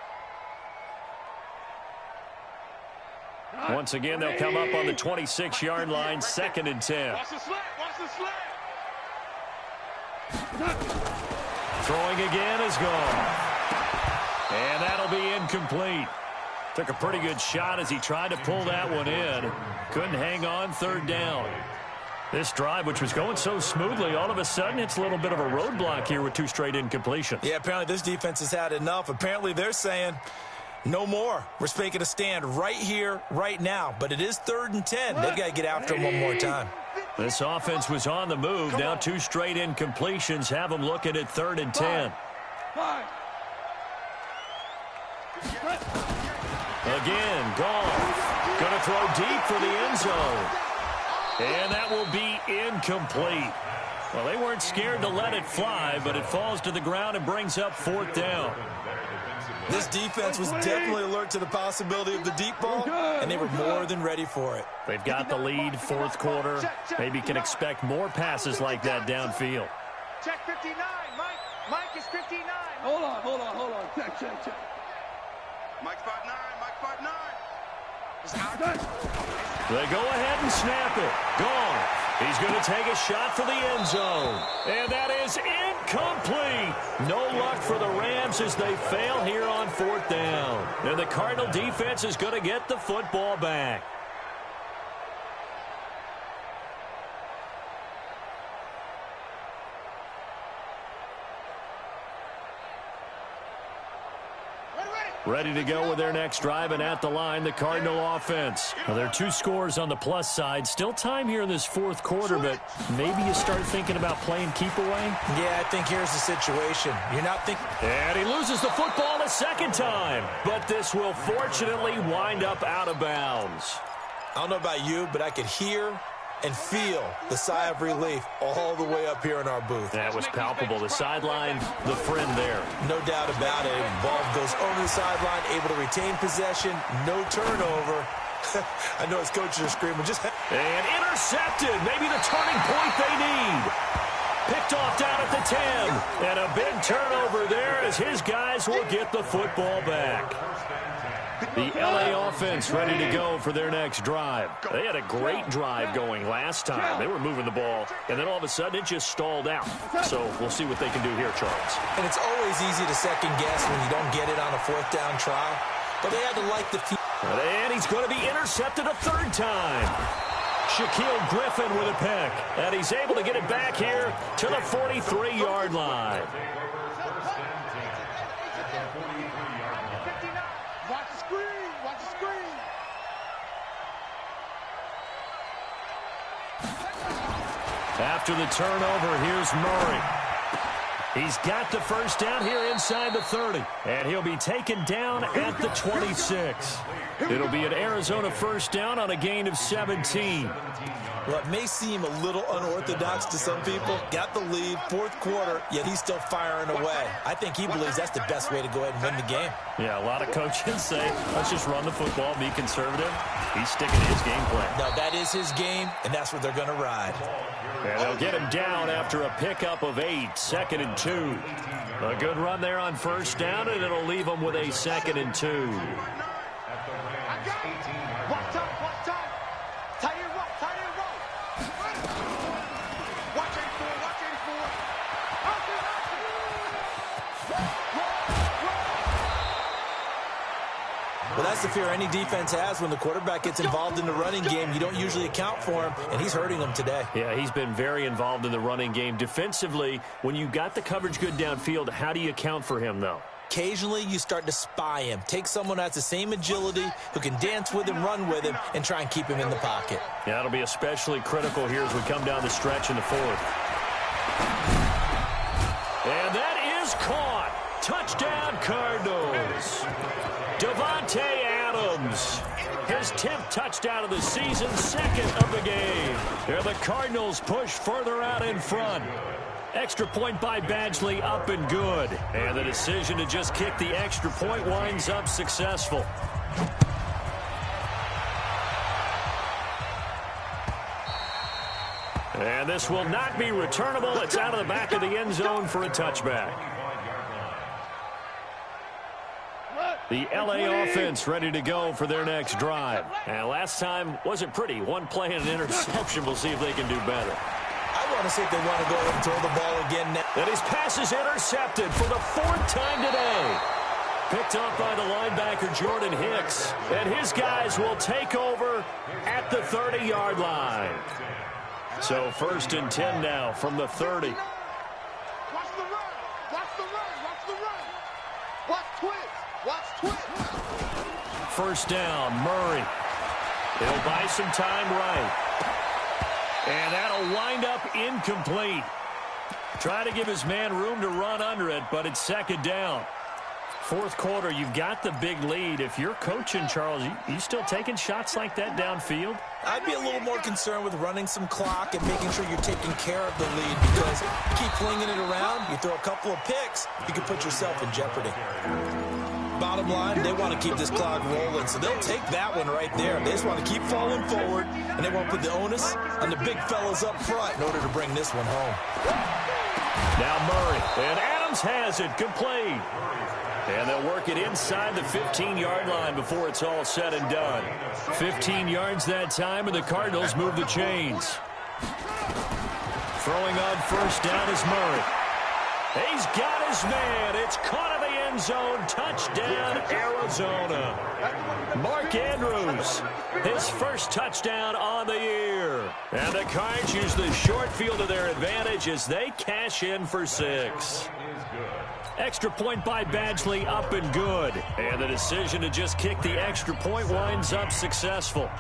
Once again, they'll come up on the 26-yard line, 2nd and 10.
Watch the slant. Watch the slant.
Throwing again is gone. And that'll be incomplete. Took a pretty good shot as he tried to pull that one in. Couldn't hang on, 3rd down. This drive, which was going so smoothly, all of a sudden it's a little bit of a roadblock here with 2 straight incompletions.
Yeah, apparently this defense has had enough. Apparently they're saying no more. We're making a stand right here, right now. But it is 3rd and 10. They've got to get after him one more time.
This offense was on the move. Now 2 straight incompletions have them looking at 3rd and 10. Again, Goff. Going to throw deep for the end zone. And that will be incomplete. Well, they weren't scared to let it fly, but it falls to the ground and brings up 4th down.
This defense was definitely alert to the possibility of the deep ball, and they were more than ready for it.
They've got the lead, 4th quarter. Maybe can expect more passes like that downfield.
Check 59, Mike. Mike is 59.
Hold on. Check.
Mike spot 9, Mike spot 9.
They go ahead and snap it. Gone. He's going to take a shot for the end zone. And that is incomplete. No luck for the Rams as they fail here on 4th down. And the Cardinal defense is going to get the football back. Ready to go with their next drive, and at the line, the Cardinal offense. Well, there are 2 scores on the plus side. Still time here in this 4th quarter, but maybe you start thinking about playing keep away?
Yeah, I think here's the situation. You're not thinking...
And he loses the football a 2nd time. But this will fortunately wind up out of bounds.
I don't know about you, but I could hear and feel the sigh of relief all the way up here in our booth.
That was palpable. The sideline, the friend there.
No doubt about it. Ball goes over the sideline, able to retain possession, no turnover. I know his coaches are screaming.
And intercepted. Maybe the turning point they need. Picked off down at the 10. And a big turnover there as his guys will get the football back. The LA offense ready to go for their next drive. They had a great drive going last time. They were moving the ball, and then all of a sudden it just stalled out. So we'll see what they can do here, Charles.
And it's always easy to second guess when you don't get it on a 4th down try. But they had to like the field.
And he's going to be intercepted a 3rd time. Shaquille Griffin with a pick. And he's able to get it back here to the 43-yard line. After the turnover, here's Murray. He's got the 1st down here inside the 30. And he'll be taken down at the 26. It'll be an Arizona 1st down on a gain of 17.
Well, it may seem a little unorthodox to some people. Got the lead, 4th quarter, yet he's still firing away. I think he believes that's the best way to go ahead and win the game.
Yeah, a lot of coaches say, let's just run the football, be conservative. He's sticking to his game plan.
No, that is his game, and that's what they're going to ride.
And they'll get him down after a pickup of 8, 2nd and 2. A good run there on 1st down, and it'll leave them with a 2nd and 2.
Watch out. Tight end roll. Watch 84.
Well, that's the fear any defense has when the quarterback gets involved in the running game. You don't usually account for him, and he's hurting them today.
Yeah, he's been very involved in the running game. Defensively, when you got the coverage good downfield, how do you account for him, though?
Occasionally, you start to spy him. Take someone who has the same agility, who can dance with him, run with him, and try and keep him in the pocket.
Yeah, that'll be especially critical here as we come down the stretch in the 4th. And that is caught. Touchdown, Cardinals. Davante Adams. His 10th touchdown of the season, 2nd of the game. There the Cardinals push further out in front. Extra point by Badgley, up and good. And the decision to just kick the extra point winds up successful. And this will not be returnable. It's out of the back of the end zone for a touchback. The LA offense ready to go for their next drive. And last time wasn't pretty. One play and an interception. We'll see if they can do better.
I want to see if they want to go ahead and throw the ball again.
And his pass is intercepted for the 4th time today. Picked up by the linebacker, Jordan Hicks. And his guys will take over at the 30-yard line. So 1st and 10 now from the 30.
Watch the run. Watch the run. Watch the run. Watch twist. Watch twist.
1st down, Murray. He'll buy some time right. And that'll wind up incomplete. Try to give his man room to run under it, but it's 2nd down. 4th quarter, you've got the big lead. If you're coaching, Charles, you still taking shots like that downfield?
I'd be a little more concerned with running some clock and making sure you're taking care of the lead, because you keep flinging it around, you throw a couple of picks, you can put yourself in jeopardy. Bottom line, they want to keep this clock rolling, so they'll take that one right there. They just want to keep falling forward, and they won't put the onus on the big fellas up front in order to bring this one home.
Now Murray, and Adams has it complete. And they'll work it inside the 15-yard line before it's all said and done. 15 yards that time, and the Cardinals move the chains. Throwing on 1st down is Murray. He's got his man. It's caught in the end zone. Touchdown, Arizona. Mark Andrews, his 1st touchdown on the year. And the Cards use the short field to their advantage as they cash in for 6. Extra point by Badgley, up and good. And the decision to just kick the extra point winds up successful.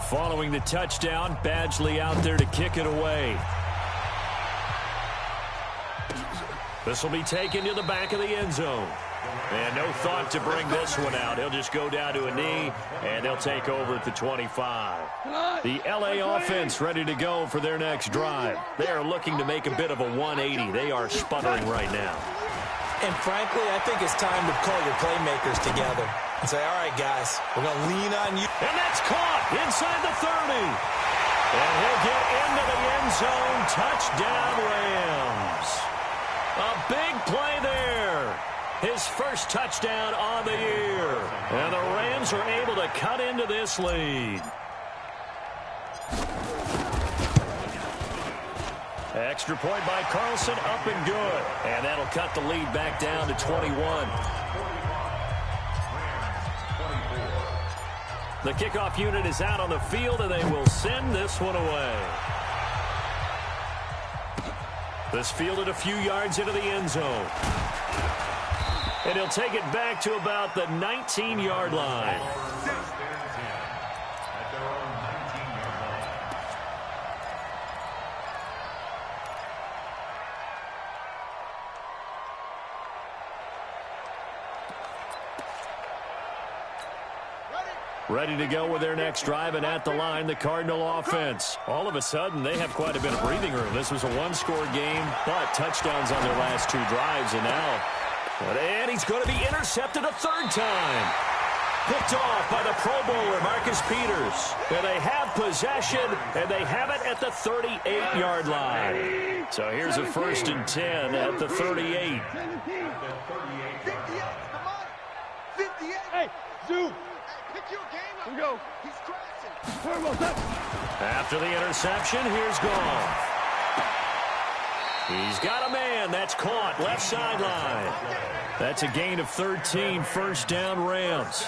Following the touchdown, Badgley out there to kick it away. This will be taken to the back of the end zone. And no thought to bring this one out. He'll just go down to a knee, and they'll take over at the 25. The LA offense ready to go for their next drive. They are looking to make a bit of a 180. They are sputtering right now.
And frankly, I think it's time to call your playmakers together and say, all right, guys, we're going to lean on you.
And that's caught inside the 30. And he'll get into the end zone. Touchdown, Rams. A big play there. His 1st touchdown on the year. And the Rams are able to cut into this lead. Extra point by Carlson, up and good. And that'll cut the lead back down to 21. The kickoff unit is out on the field, and they will send this one away. This fielded a few yards into the end zone. And he'll take it back to about the 19-yard line. Ready to go with their next drive, and at the line, the Cardinal offense. All of a sudden, they have quite a bit of breathing room. This was a one-score game, but touchdowns on their last 2 drives, and now, and he's going to be intercepted a 3rd time. Picked off by the Pro Bowler, Marcus Peters. And they have possession, and they have it at the 38-yard line. So here's a 1st and 10 at the 38.
58.
Hey, Zoo.
Pick your game up.
Here we go.
He's crashing.
After the interception, here's Goff. He's got a man. That's caught. Left sideline. That's a gain of 13. 1st down, Rams.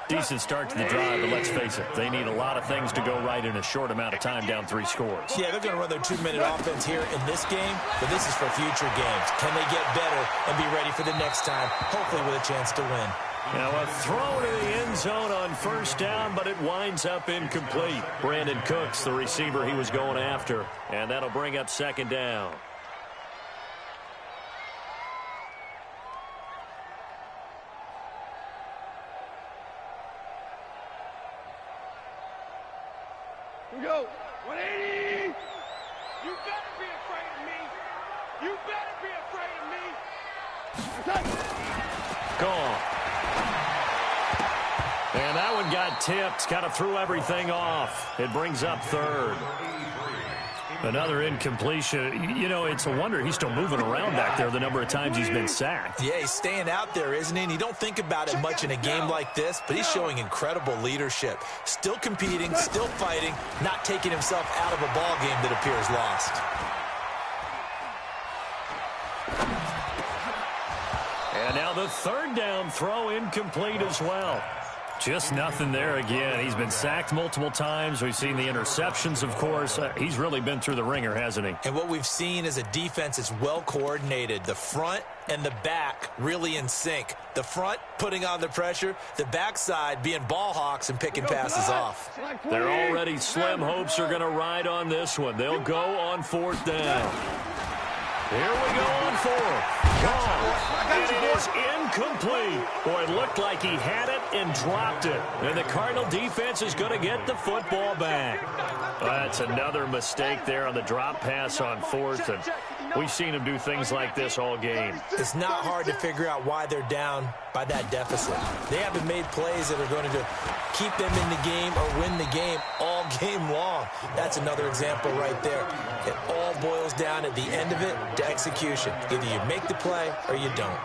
Decent start to the drive, but let's face it, they need a lot of things to go right in a short amount of time, down 3 scores.
Yeah, they're going to run their 2-minute offense here in this game, but this is for future games. Can they get better and be ready for the next time, hopefully with a chance to win?
Now a throw to the end zone on 1st down, but it winds up incomplete. Brandon Cooks, the receiver he was going after, and that'll bring up 2nd down.
Here we go. 180.
You better be afraid of me. You better be afraid of me.
Gone. And that one got tipped, kind of threw everything off. It brings up 3rd. Another incompletion. You know, it's a wonder he's still moving around back there the number of times he's been sacked.
Yeah, he's staying out there, isn't he? And you don't think about it much in a game like this, but he's showing incredible leadership. Still competing, still fighting, not taking himself out of a ball game that appears lost.
And now the third down throw incomplete as well. Just nothing there again. He's been sacked multiple times. We've seen the interceptions, of course. He's really been through the ringer, hasn't he?
And what we've seen is a defense that's well coordinated. The front and the back really in sync. The front putting on the pressure, the backside being ball hawks and picking passes off.
They're already slim hopes are going to ride on this one. They'll go on fourth down. Here we go on fourth. And it is incomplete. Boy, it looked like he had it and dropped it. And the Cardinal defense is going to get the football back. That's another mistake there on the drop pass on fourth. And we've seen him do things like this all game.
It's not hard to figure out why they're down by that deficit. They haven't made plays that are going to keep them in the game or win the game all game long. That's another example right there. It all boils down at the end of it to execution. Either you make the play or you don't.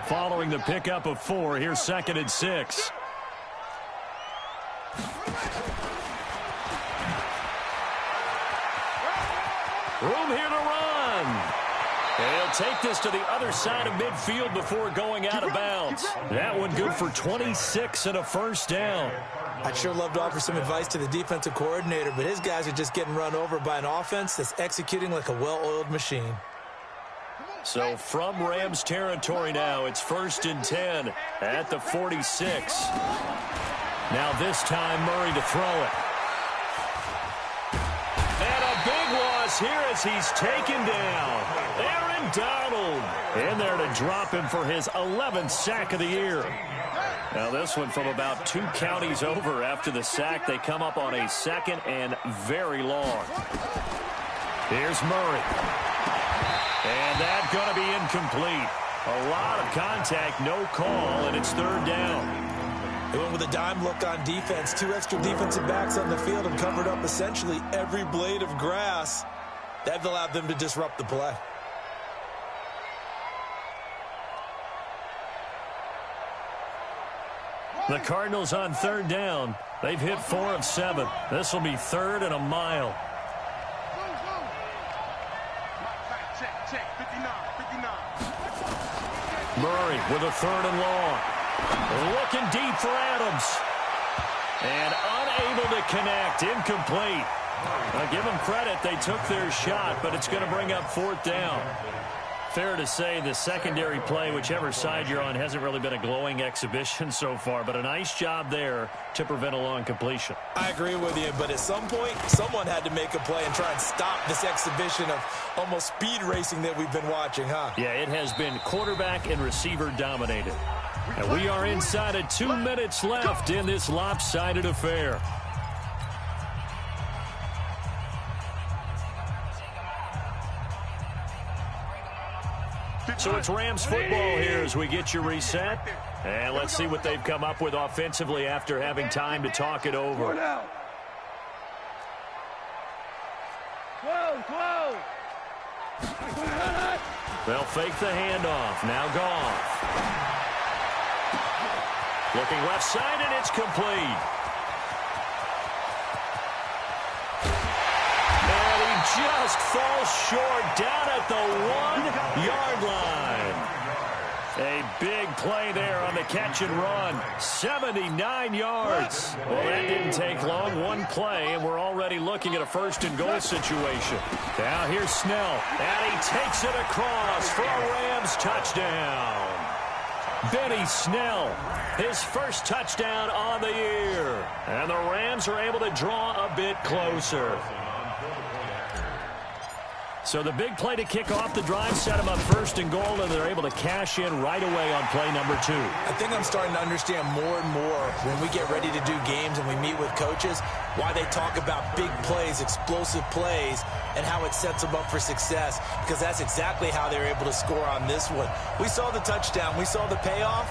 Following the pickup of 4, here's 2nd and 6. Room here to run. And he'll take this to the other side of midfield before going out of bounds. That one good for 26 and a first down.
I'd sure love to offer some advice to the defensive coordinator, but his guys are just getting run over by an offense that's executing like a well-oiled machine.
So from Rams territory now, it's 1st and 10 at the 46. Now this time Murray to throw it. And a big loss here as he's taken down. Aaron Donald in there to drop him for his 11th sack of the year. Now this one from about 2 counties over after the sack. They come up on a 2nd and very long. Here's Murray. And that's going to be incomplete. A lot of contact, no call, and it's 3rd down.
They went with a dime look on defense. 2 extra defensive backs on the field and covered up essentially every blade of grass. That allowed them to disrupt the play.
The Cardinals on 3rd down. They've hit 4 of 7. This will be 3rd and a mile. Murray with a 3rd and long. Looking deep for Adams. And unable to connect. Incomplete. Now give them credit. They took their shot, but it's going to bring up 4th down. Fair to say the secondary play, whichever side you're on, hasn't really been a glowing exhibition so far, but a nice job there to prevent a long completion.
I agree with you, but at some point, someone had to make a play and try and stop this exhibition of almost speed racing that we've been watching, huh?
Yeah, it has been quarterback and receiver dominated. And we are inside of 2 minutes left in this lopsided affair. So it's Rams football here as we get you reset. And let's see what they've come up with offensively after having time to talk it over.
12.
They'll fake the handoff. Now Goff. Looking left side, and it's complete. Just falls short down at the 1-yard line. A big play there on the catch and run. 79 yards. Well, that didn't take long. 1 play, and we're already looking at a 1st and goal situation. Now here's Snell, and he takes it across for a Rams touchdown. Benny Snell, his first touchdown on the year. And the Rams are able to draw a bit closer. So the big play to kick off the drive set them up 1st and goal, and they're able to cash in right away on play number 2.
I think I'm starting to understand more and more when we get ready to do games and we meet with coaches why they talk about big plays, explosive plays, and how it sets them up for success, because that's exactly how they're able to score on this one. We saw the touchdown. We saw the payoff.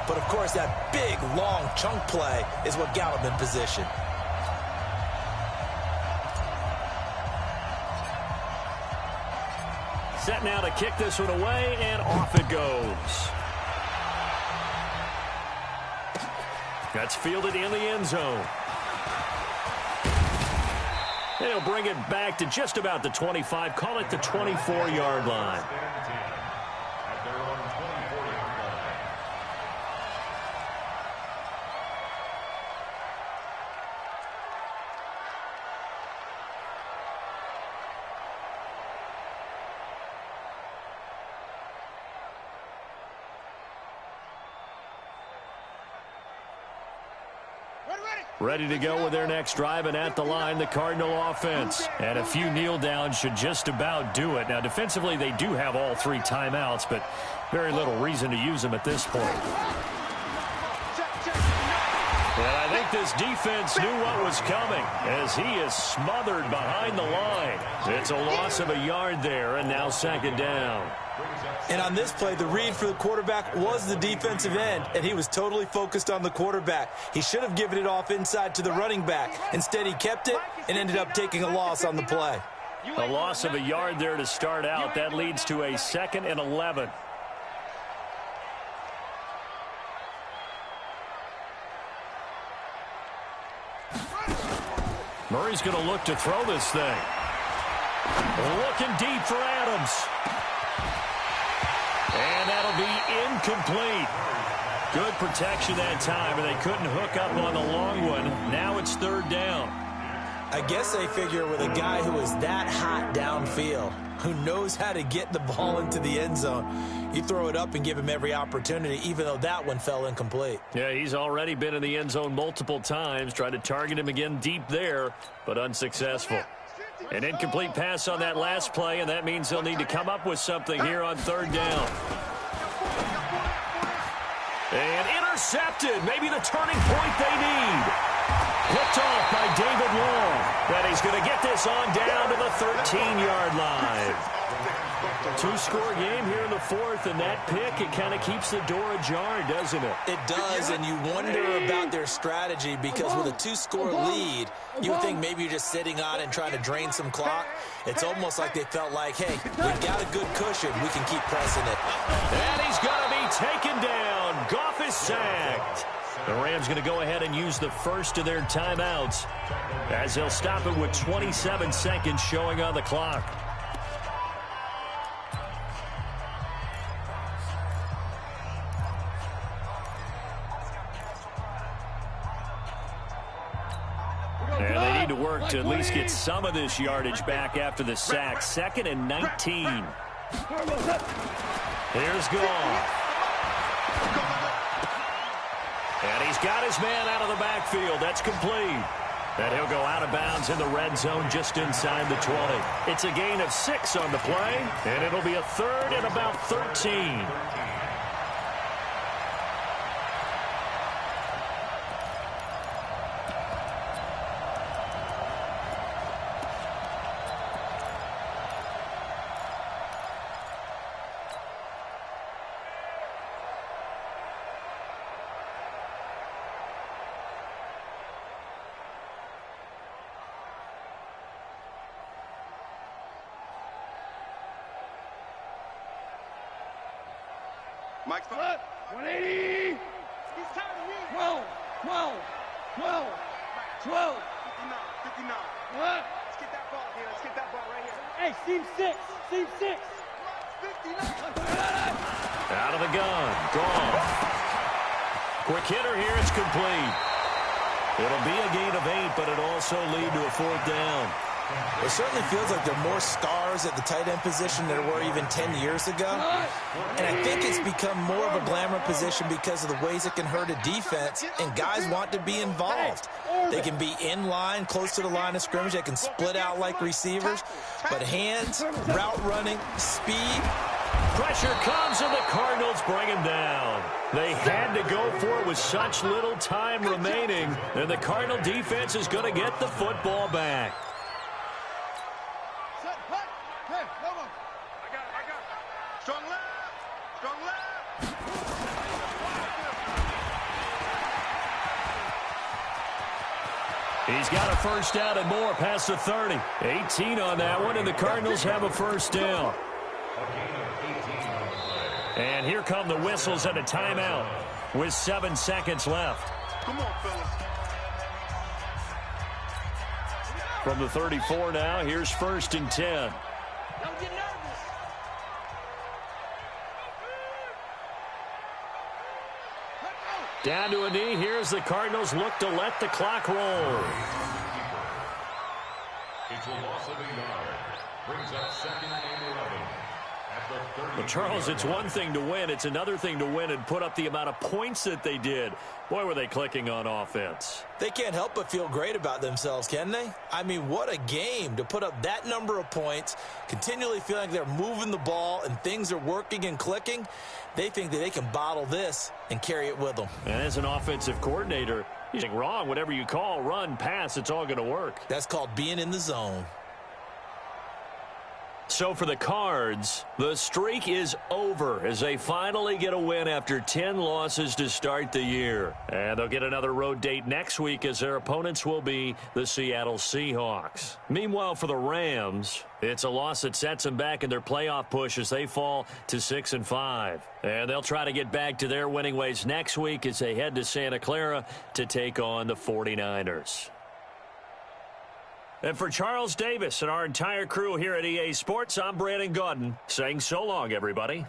But, of course, that big, long chunk play is what got him in position.
Set now to kick this one away, and off it goes. That's fielded in the end zone. They'll bring it back to just about the 25, call it the 24-yard line. Ready to go with their next drive, and at the line, the Cardinal offense. And a few kneel downs should just about do it. Now, defensively, they do have all 3 timeouts, but very little reason to use them at this point. And I think this defense knew what was coming as he is smothered behind the line. It's a loss of a yard there, and now second down.
And on this play, the read for the quarterback was the defensive end, and he was totally focused on the quarterback. He should have given it off inside to the running back. Instead, he kept it and ended up taking a loss on the play.
A loss of a yard there to start out. That leads to a 2nd and 11. Murray's going to look to throw this thing. Looking deep for Adams. And that'll be incomplete. Good protection that time, and they couldn't hook up on the long one. Now it's 3rd down.
I guess they figure with a guy who is that hot downfield, who knows how to get the ball into the end zone, you throw it up and give him every opportunity, even though that one fell incomplete.
Yeah, he's already been in the end zone multiple times. Tried to target him again deep there, but unsuccessful. An incomplete pass on that last play, and that means they'll need to come up with something here on 3rd down. And intercepted. Maybe the turning point they need. Picked off by David Long. But he's going to get this on down to the 13-yard line. 2-score game here in the 4th, and that pick, it kind of keeps the door ajar, doesn't it?
It does, and you wonder about their strategy because with a 2-score lead, you would think maybe you're just sitting on and trying to drain some clock. It's almost like they felt like, hey, we've got a good cushion. We can keep pressing it.
And he's going to be taken down. Goff is sacked. The Rams going to go ahead and use the first of their timeouts as they'll stop it with 27 seconds showing on the clock. And they need to work to at least get some of this yardage back after the sack. 2nd and 19. Here's Goff. And he's got his man out of the backfield. That's complete. And he'll go out of bounds in the red zone just inside the 20. It's a gain of 6 on the play, and it'll be a 3rd and about 13.
Mike's fine. 180. He's tired of me. 12, 12, 12, 12. 59, 59. What? Let's get that ball here. Let's get that ball right here. Hey, seam 6. Seam 6. 59.
Out of the gun. Goff. Quick hitter here. It's complete. It'll be a gain of 8, but it'll also lead to a 4th down.
It certainly feels like there are more stars at the tight end position than there were even 10 years ago. And I think it's become more of a glamour position because of the ways it can hurt a defense, and guys want to be involved. They can be in line, close to the line of scrimmage. They can split out like receivers. But hands, route running, speed.
Pressure comes, and the Cardinals bring him down. They had to go for it with such little time remaining, and the Cardinal defense is going to get the football back.
Strong left. Strong left.
He's got a first down and more past the 30. 18 on that one, and the Cardinals have a first down. And here come the whistles and a timeout with 7 seconds left.
Come on, fellas.
From the 34 now, here's 1st and 10.
Don't get nervous.
Down to a knee. Here's the Cardinals look to let the clock roll.
It's a loss of a yard. Brings up 2nd and 11.
Well, Charles, it's one thing to win. It's another thing to win and put up the amount of points that they did. Boy, were they clicking on offense.
They can't help but feel great about themselves, can they? I mean, what a game to put up that number of points, continually feeling like they're moving the ball and things are working and clicking. They think that they can bottle this and carry it with them.
And as an offensive coordinator, you're saying wrong. Whatever you call, run, pass, it's all going to work.
That's called being in the zone.
So for the Cards, the streak is over as they finally get a win after 10 losses to start the year. And they'll get another road date next week as their opponents will be the Seattle Seahawks. Meanwhile, for the Rams, it's a loss that sets them back in their playoff push as they fall to 6-5. And they'll try to get back to their winning ways next week as they head to Santa Clara to take on the 49ers. And for Charles Davis and our entire crew here at EA Sports, I'm Brandon Gaudin saying so long, everybody.